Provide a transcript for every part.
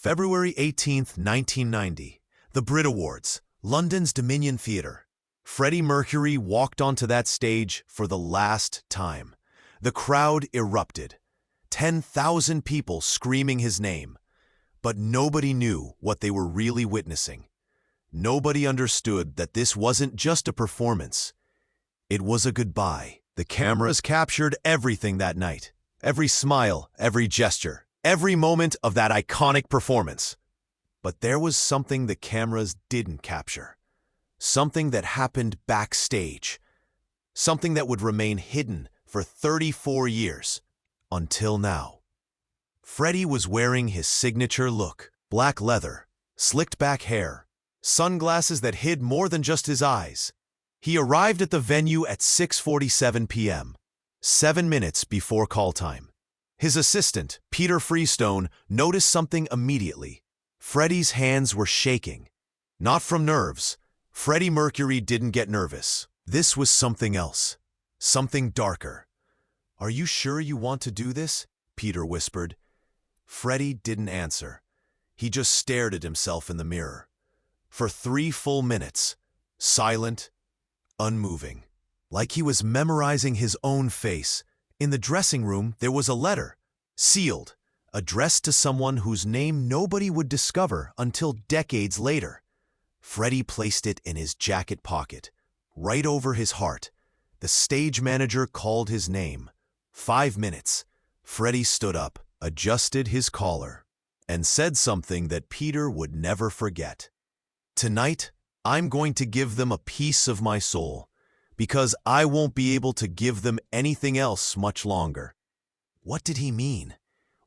February 18, 1990, the Brit Awards, London's Dominion Theatre. Freddie Mercury walked onto that stage for the last time. The crowd erupted. 10,000 people screaming his name. But nobody knew what they were really witnessing. Nobody understood that this wasn't just a performance. It was a goodbye. The cameras captured everything that night. Every smile, every gesture, every moment of that iconic performance. But there was something the cameras didn't capture. Something that happened backstage. Something that would remain hidden for 34 years. Until now. Freddie was wearing his signature look. Black leather, slicked back hair, sunglasses that hid more than just his eyes. He arrived at the venue at 6:47 p.m., 7 minutes before call time. His assistant, Peter Freestone, noticed something immediately. Freddie's hands were shaking. Not from nerves. Freddie Mercury didn't get nervous. This was something else. Something darker. "Are you sure you want to do this?" Peter whispered. Freddie didn't answer. He just stared at himself in the mirror. For 3 full minutes. Silent, unmoving. Like he was memorizing his own face. In the dressing room, there was a letter, sealed, addressed to someone whose name nobody would discover until decades later. Freddie placed it in his jacket pocket, right over his heart. The stage manager called his name. 5 minutes. Freddie stood up, adjusted his collar, and said something that Peter would never forget. "Tonight, I'm going to give them a piece of my soul, because I won't be able to give them anything else much longer." What did he mean?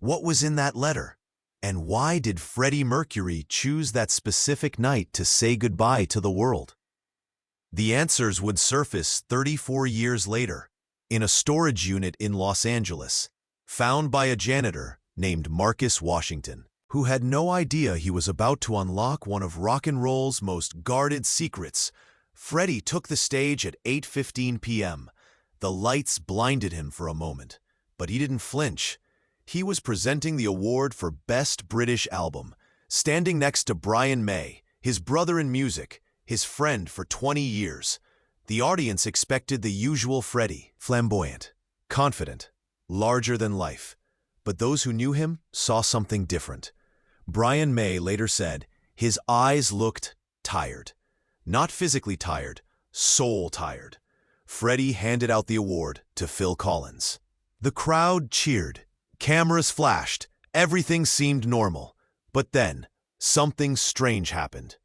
What was in that letter? And why did Freddie Mercury choose that specific night to say goodbye to the world? The answers would surface 34 years later, in a storage unit in Los Angeles, found by a janitor named Marcus Washington, who had no idea he was about to unlock one of rock and roll's most guarded secrets. Freddie took the stage at 8:15 p.m. The lights blinded him for a moment, but he didn't flinch. He was presenting the award for Best British Album, standing next to Brian May, his brother in music, his friend for 20 years. The audience expected the usual Freddie, flamboyant, confident, larger than life. But those who knew him saw something different. Brian May later said his eyes looked tired. Not physically tired, soul tired. Freddie handed out the award to Phil Collins. The crowd cheered. Cameras flashed. Everything seemed normal. But then, something strange happened.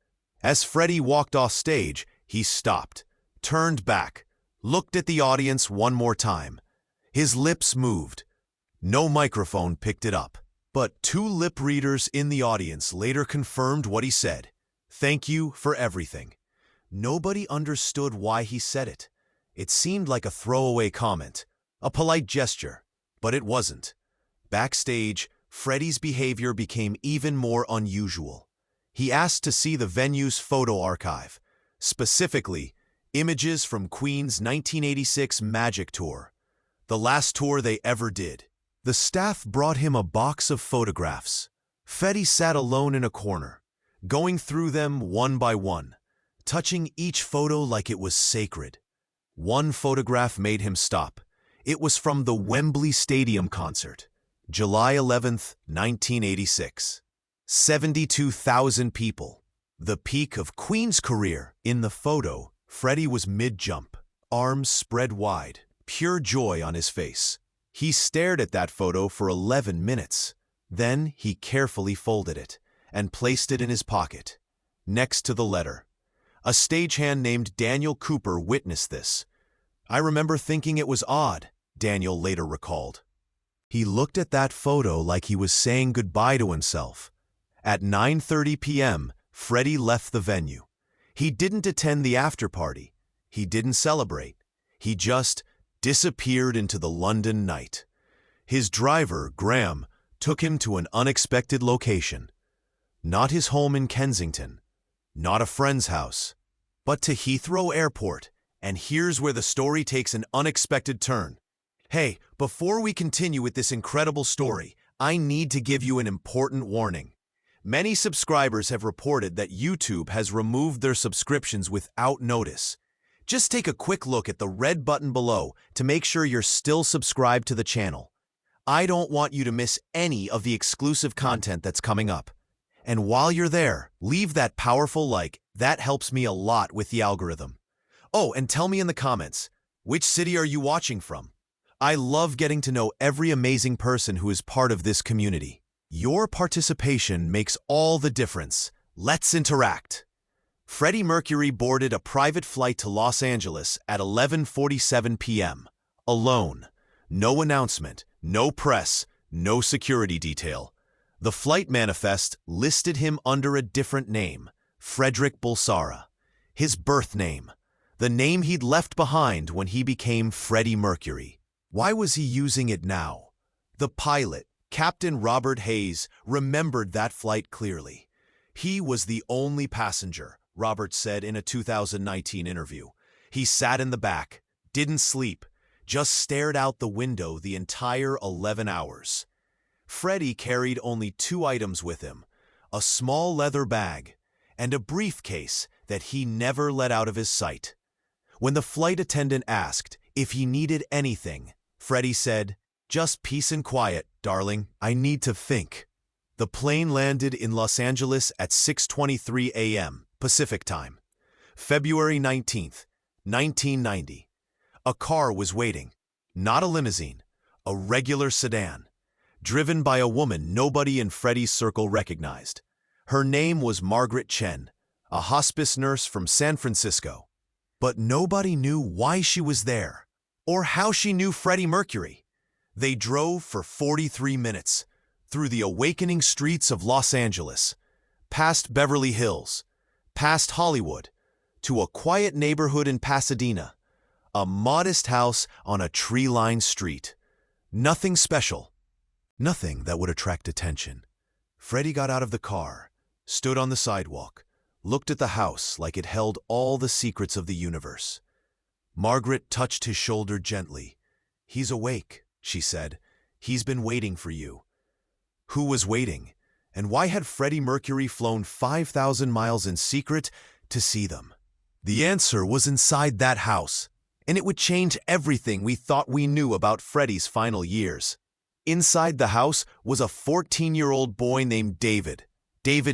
As Freddie walked off stage, he stopped, turned back, looked at the audience one more time. His lips moved. No microphone picked it up. But 2 lip readers in the audience later confirmed what he said. "Thank you for everything." Nobody understood why he said it. It seemed like a throwaway comment, a polite gesture, but it wasn't. Backstage, Freddie's behavior became even more unusual. He asked to see the venue's photo archive, specifically, images from Queen's 1986 Magic Tour, the last tour they ever did. The staff brought him a box of photographs. Freddie sat alone in a corner, going through them one by one, touching each photo like it was sacred. One photograph made him stop. It was from the Wembley Stadium concert, July 11th, 1986. 72,000 people. The peak of Queen's career. In the photo, Freddie was mid-jump, arms spread wide, pure joy on his face. He stared at that photo for 11 minutes. Then he carefully folded it and placed it in his pocket, next to the letter. A stagehand named Daniel Cooper witnessed this. "I remember thinking it was odd," Daniel later recalled. He looked at that photo like he was saying goodbye to himself. At 9:30 p.m., Freddie left the venue. He didn't attend the after-party. He didn't celebrate. He just disappeared into the London night. His driver, Graham, took him to an unexpected location. Not his home in Kensington. Not a friend's house, but to Heathrow Airport. And here's where the story takes an unexpected turn. Hey, before we continue with this incredible story, I need to give you an important warning. Many subscribers have reported that YouTube has removed their subscriptions without notice. Just take a quick look at the red button below to make sure you're still subscribed to the channel. I don't want you to miss any of the exclusive content that's coming up. And while you're there, leave that powerful like. That helps me a lot with the algorithm. Oh, and tell me in the comments, which city are you watching from? I love getting to know every amazing person who is part of this community. Your participation makes all the difference. Let's interact. Freddie Mercury boarded a private flight to Los Angeles at 11:47 p.m. Alone. No announcement, no press, no security detail. The flight manifest listed him under a different name, Frederick Bulsara. His birth name, the name he'd left behind when he became Freddie Mercury. Why was he using it now? The pilot, Captain Robert Hayes, remembered that flight clearly. He was the only passenger, Robert said in a 2019 interview. He sat in the back, didn't sleep, just stared out the window the entire 11 hours. Freddie carried only 2 items with him, a small leather bag and a briefcase that he never let out of his sight. When the flight attendant asked if he needed anything, Freddie said, "Just peace and quiet, darling. I need to think." The plane landed in Los Angeles at 6:23 a.m. Pacific Time. February 19th, 1990. A car was waiting. Not a limousine, a regular sedan, driven by a woman nobody in Freddie's circle recognized. Her name was Margaret Chen, a hospice nurse from San Francisco. But nobody knew why she was there, or how she knew Freddie Mercury. They drove for 43 minutes, through the awakening streets of Los Angeles, past Beverly Hills, past Hollywood, to a quiet neighborhood in Pasadena, a modest house on a tree-lined street. Nothing special, nothing that would attract attention. Freddie got out of the car, stood on the sidewalk, looked at the house like it held all the secrets of the universe. Margaret touched his shoulder gently. "He's awake," she said. "He's been waiting for you." Who was waiting? And why had Freddie Mercury flown 5,000 miles in secret to see them? The answer was inside that house, and it would change everything we thought we knew about Freddie's final years. Inside the house was a 14-year-old boy named David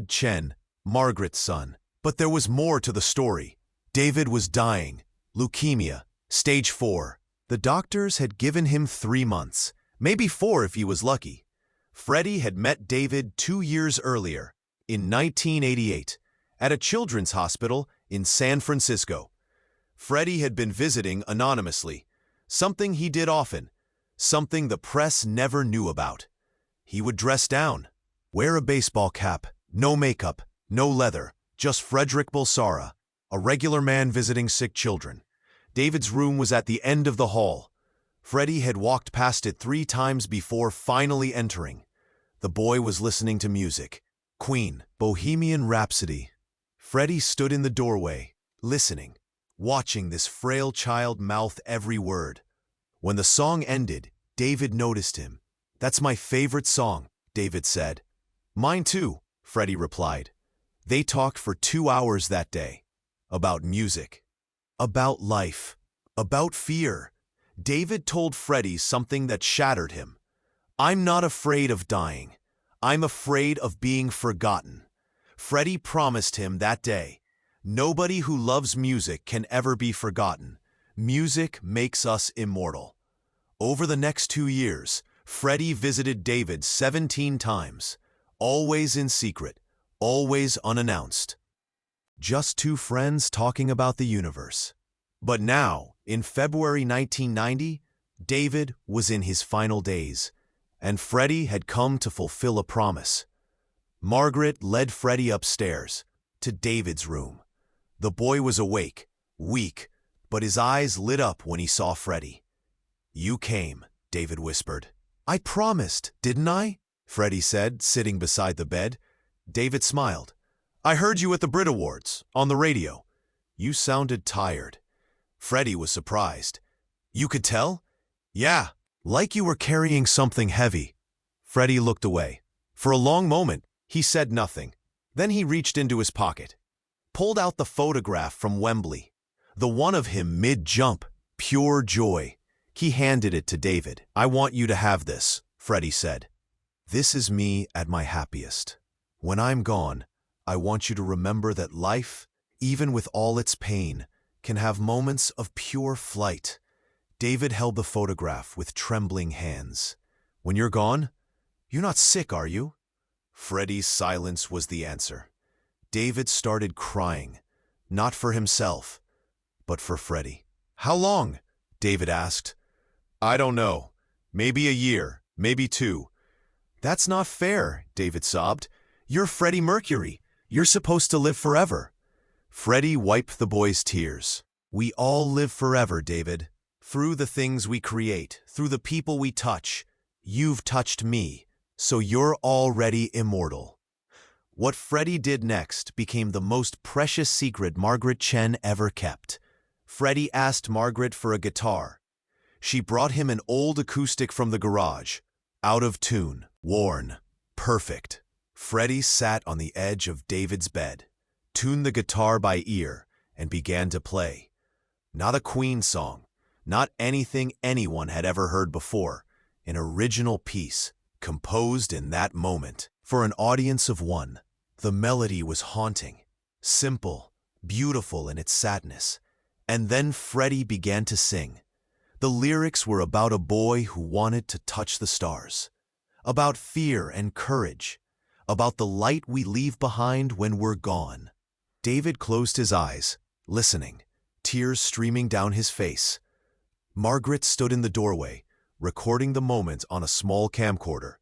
Chen, Margaret's son. But there was more to the story. David was dying, leukemia, stage 4. The doctors had given him 3 months, maybe 4 if he was lucky. Freddie had met David 2 years earlier, in 1988, at a children's hospital in San Francisco. Freddie had been visiting anonymously, something he did often, something the press never knew about. He would dress down, wear a baseball cap, no makeup, no leather, just Frederick Bulsara, a regular man visiting sick children. David's room was at the end of the hall. Freddie had walked past it 3 times before finally entering. The boy was listening to music. Queen, Bohemian Rhapsody. Freddie stood in the doorway, listening, watching this frail child mouth every word. When the song ended, David noticed him. "That's my favorite song," David said. "Mine too," Freddie replied. They talked for 2 hours that day. About music, about life, about fear. David told Freddie something that shattered him. "I'm not afraid of dying. I'm afraid of being forgotten." Freddie promised him that day, "Nobody who loves music can ever be forgotten. Music makes us immortal." Over the next 2 years, Freddie visited David 17 times, always in secret, always unannounced. Just 2 friends talking about the universe. But now, in February 1990, David was in his final days, and Freddie had come to fulfill a promise. Margaret led Freddie upstairs, to David's room. The boy was awake, weak, but his eyes lit up when he saw Freddie. "You came," David whispered. "I promised, didn't I?" Freddie said, sitting beside the bed. David smiled. "I heard you at the Brit Awards, on the radio. You sounded tired." Freddie was surprised. "You could tell?" "Yeah, like you were carrying something heavy." Freddie looked away. For a long moment, He said nothing. Then he reached into his pocket, pulled out the photograph from Wembley, the one of him mid-jump, pure joy. He handed it to David. "I want you to have this," Freddie said. "This is me at my happiest. When I'm gone, I want you to remember that life, even with all its pain, can have moments of pure flight." David held the photograph with trembling hands. "When you're gone, you're not sick, are you?" Freddie's silence was the answer. David started crying, not for himself, but for Freddie. "How long?" David asked. "I don't know. Maybe a year, maybe 2. "That's not fair," David sobbed. "You're Freddie Mercury. You're supposed to live forever." Freddie wiped the boy's tears. "We all live forever, David. Through the things we create, through the people we touch. You've touched me, so you're already immortal." What Freddie did next became the most precious secret Margaret Chen ever kept. Freddie asked Margaret for a guitar. She brought him an old acoustic from the garage. Out of tune, worn, perfect. Freddie sat on the edge of David's bed, tuned the guitar by ear, and began to play. Not a Queen song, not anything anyone had ever heard before. An original piece, composed in that moment. For an audience of one, the melody was haunting, simple, beautiful in its sadness. And then Freddie began to sing. The lyrics were about a boy who wanted to touch the stars, about fear and courage, about the light we leave behind when we're gone. David closed his eyes, listening, tears streaming down his face. Margaret stood in the doorway, recording the moment on a small camcorder.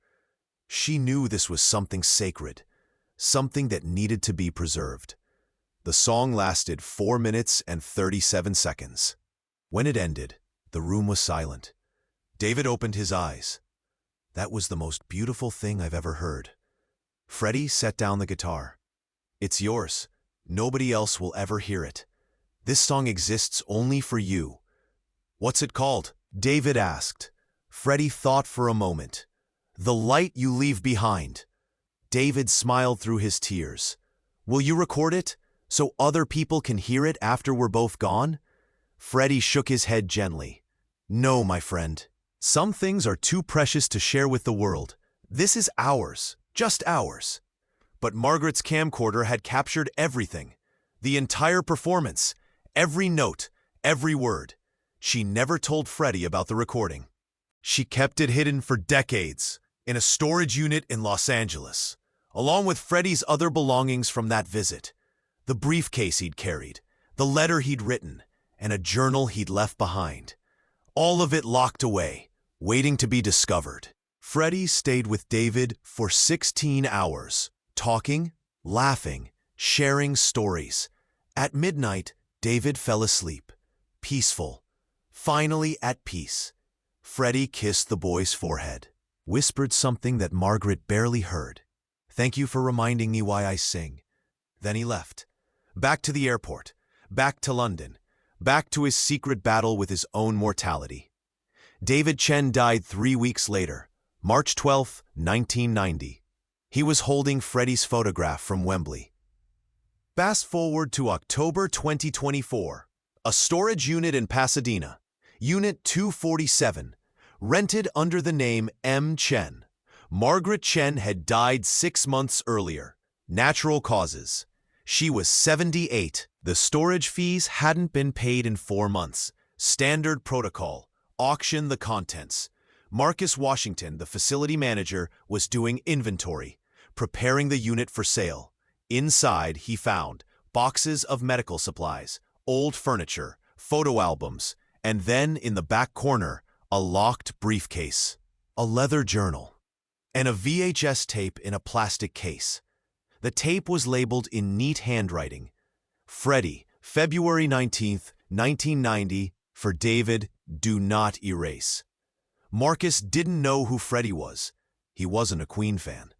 She knew this was something sacred, something that needed to be preserved. The song lasted 4 minutes and 37 seconds. When it ended, the room was silent. David opened his eyes. "That was the most beautiful thing I've ever heard." Freddie set down the guitar. "It's yours. Nobody else will ever hear it. This song exists only for you." "What's it called?" David asked. Freddie thought for a moment. "The Light You Leave Behind." David smiled through his tears. "Will you record it, so other people can hear it after we're both gone?" Freddie shook his head gently. "No, my friend. Some things are too precious to share with the world. This is ours, just ours." But Margaret's camcorder had captured everything. The entire performance, every note, every word. She never told Freddie about the recording. She kept it hidden for decades, in a storage unit in Los Angeles, along with Freddie's other belongings from that visit. The briefcase he'd carried, the letter he'd written, and a journal he'd left behind. All of it locked away, waiting to be discovered. Freddie stayed with David for 16 hours, talking, laughing, sharing stories. At midnight, David fell asleep, peaceful, finally at peace. Freddie kissed the boy's forehead, whispered something that Margaret barely heard. "Thank you for reminding me why I sing." Then he left. Back to the airport, back to London, back to his secret battle with his own mortality. David Chen died 3 weeks later, March 12, 1990. He was holding Freddie's photograph from Wembley. Fast forward to October 2024. A storage unit in Pasadena, Unit 247, rented under the name M. Chen. Margaret Chen had died 6 months earlier. Natural causes. She was 78. The storage fees hadn't been paid in 4 months. Standard protocol. Auction the contents. Marcus Washington, the facility manager, was doing inventory, preparing the unit for sale. Inside, he found boxes of medical supplies, old furniture, photo albums, and then in the back corner, a locked briefcase, a leather journal, and a VHS tape in a plastic case. The tape was labeled in neat handwriting. Freddie, February 19th, 1990, for David, do not erase. Marcus didn't know who Freddie was. He wasn't a Queen fan.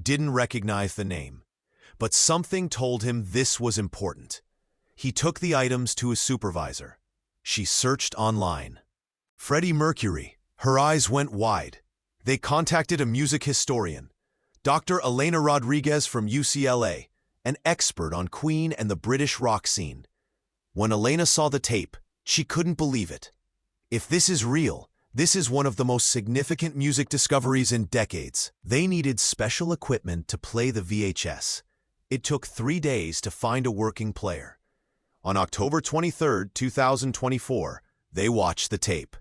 Didn't recognize the name. But something told him this was important. He took the items to his supervisor. She searched online. Freddie Mercury. Her eyes went wide. They contacted a music historian. Dr. Elena Rodriguez from UCLA, an expert on Queen and the British rock scene. When Elena saw the tape, she couldn't believe it. If this is real, this is one of the most significant music discoveries in decades. They needed special equipment to play the VHS. It took 3 days to find a working player. On October 23, 2024, they watched the tape.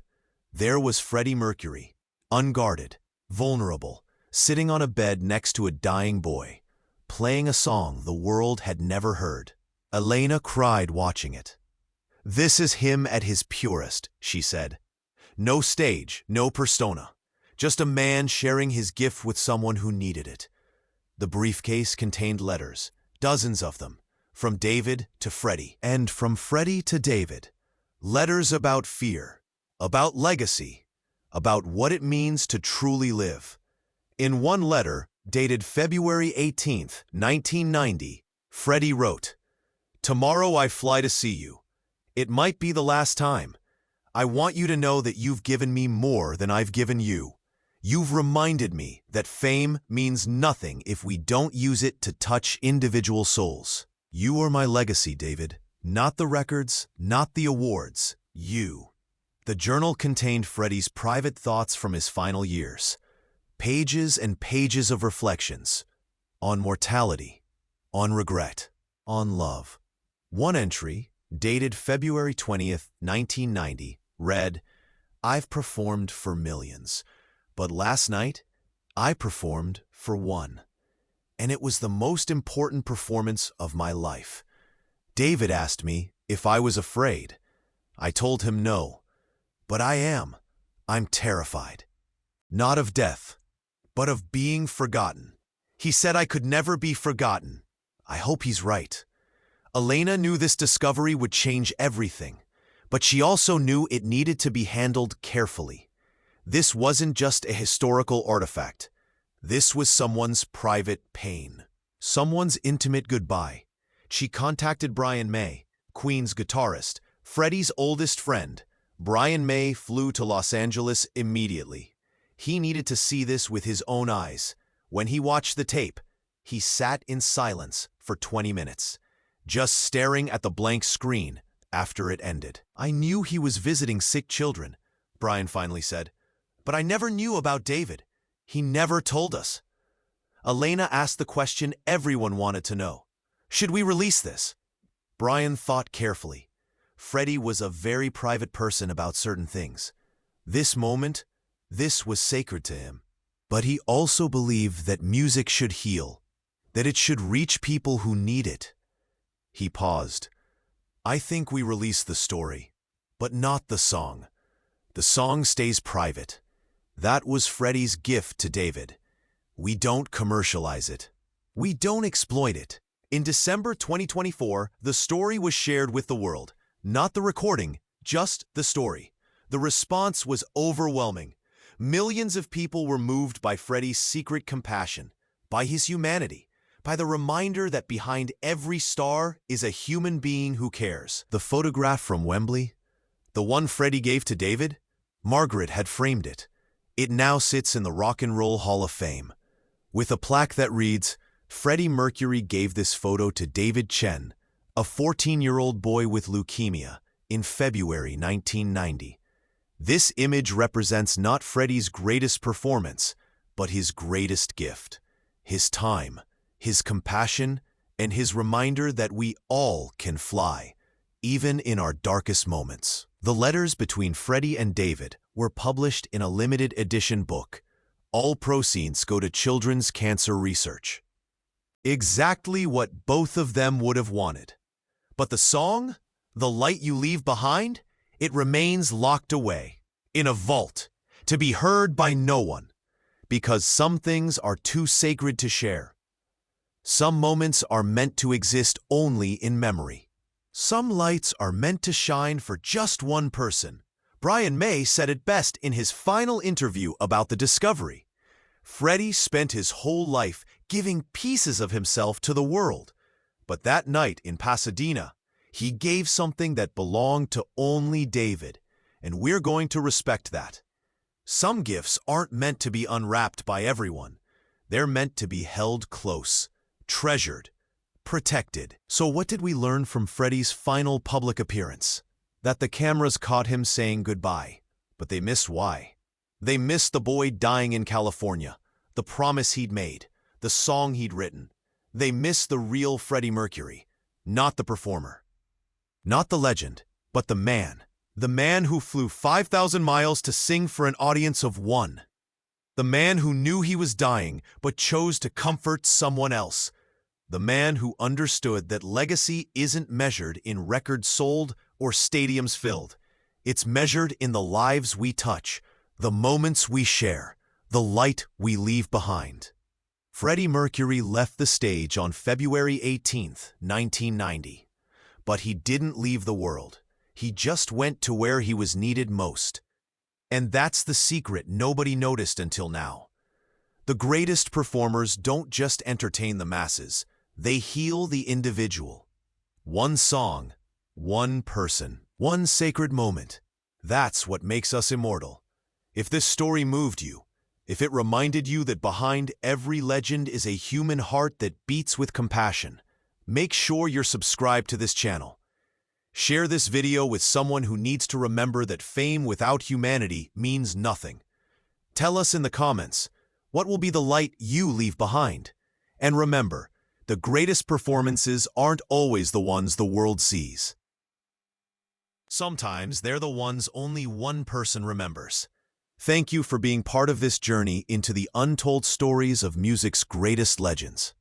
There was Freddie Mercury, unguarded, vulnerable, sitting on a bed next to a dying boy, playing a song the world had never heard. Elena cried watching it. "This is him at his purest," she said. "No stage, no persona. Just a man sharing his gift with someone who needed it." The briefcase contained letters, dozens of them, from David to Freddie, and from Freddie to David. Letters about fear, about legacy, about what it means to truly live. In one letter, dated February 18, 1990, Freddie wrote, "Tomorrow I fly to see you. It might be the last time. I want you to know that you've given me more than I've given you. You've reminded me that fame means nothing if we don't use it to touch individual souls. You are my legacy, David. Not the records, not the awards. You." The journal contained Freddie's private thoughts from his final years. Pages and pages of reflections. On mortality. On regret. On love. One entry, dated February 20th, 1990, read, "I've performed for millions, but last night, I performed for one. And it was the most important performance of my life. David asked me if I was afraid. I told him no. But I am. I'm terrified. Not of death, but of being forgotten. He said I could never be forgotten. I hope he's right." Elena knew this discovery would change everything, but she also knew it needed to be handled carefully. This wasn't just a historical artifact. This was someone's private pain, someone's intimate goodbye. She contacted Brian May, Queen's guitarist, Freddie's oldest friend. Brian May flew to Los Angeles immediately. He needed to see this with his own eyes. When he watched the tape, he sat in silence for 20 minutes, just staring at the blank screen after it ended. "I knew he was visiting sick children," Brian finally said, "but I never knew about David. He never told us." Elena asked the question everyone wanted to know. "Should we release this?" Brian thought carefully. Freddie was a very private person about certain things. This moment, this was sacred to him. But he also believed that music should heal, that it should reach people who need it. He paused. "I think we release the story, but not the song. The song stays private. That was Freddie's gift to David. We don't commercialize it. We don't exploit it." In December 2024, the story was shared with the world. Not the recording, just the story. The response was overwhelming. Millions of people were moved by Freddie's secret compassion, by his humanity, by the reminder that behind every star is a human being who cares. The photograph from Wembley, the one Freddie gave to David, Margaret had framed it. It now sits in the Rock and Roll Hall of Fame, with a plaque that reads, "Freddie Mercury gave this photo to David Chen, a 14-year-old boy with leukemia, in February 1990. This image represents not Freddie's greatest performance, but his greatest gift, his time, his compassion, and his reminder that we all can fly, even in our darkest moments." The letters between Freddie and David were published in a limited edition book. All proceeds go to children's cancer research. Exactly what both of them would have wanted. But the song, "The Light You Leave Behind," it remains locked away, in a vault, to be heard by no one, because some things are too sacred to share. Some moments are meant to exist only in memory. Some lights are meant to shine for just one person. Brian May said it best in his final interview about the discovery. Freddie spent his whole life giving pieces of himself to the world. But that night in Pasadena, he gave something that belonged to only David, and we're going to respect that. Some gifts aren't meant to be unwrapped by everyone. They're meant to be held close, treasured, protected. So what did we learn from Freddie's final public appearance? That the cameras caught him saying goodbye, but they missed why. They missed the boy dying in California, the promise he'd made, the song he'd written. They missed the real Freddie Mercury, not the performer. Not the legend, but the man. The man who flew 5,000 miles to sing for an audience of one. The man who knew he was dying, but chose to comfort someone else. The man who understood that legacy isn't measured in records sold or stadiums filled. It's measured in the lives we touch, the moments we share, the light we leave behind. Freddie Mercury left the stage on February 18, 1990. But he didn't leave the world. He just went to where he was needed most. And that's the secret nobody noticed until now. The greatest performers don't just entertain the masses, they heal the individual. One song, one person, one sacred moment. That's what makes us immortal. If this story moved you, if it reminded you that behind every legend is a human heart that beats with compassion, make sure you're subscribed to this channel. Share this video with someone who needs to remember that fame without humanity means nothing. Tell us in the comments, what will be the light you leave behind? And remember, the greatest performances aren't always the ones the world sees. Sometimes they're the ones only one person remembers. Thank you for being part of this journey into the untold stories of music's greatest legends.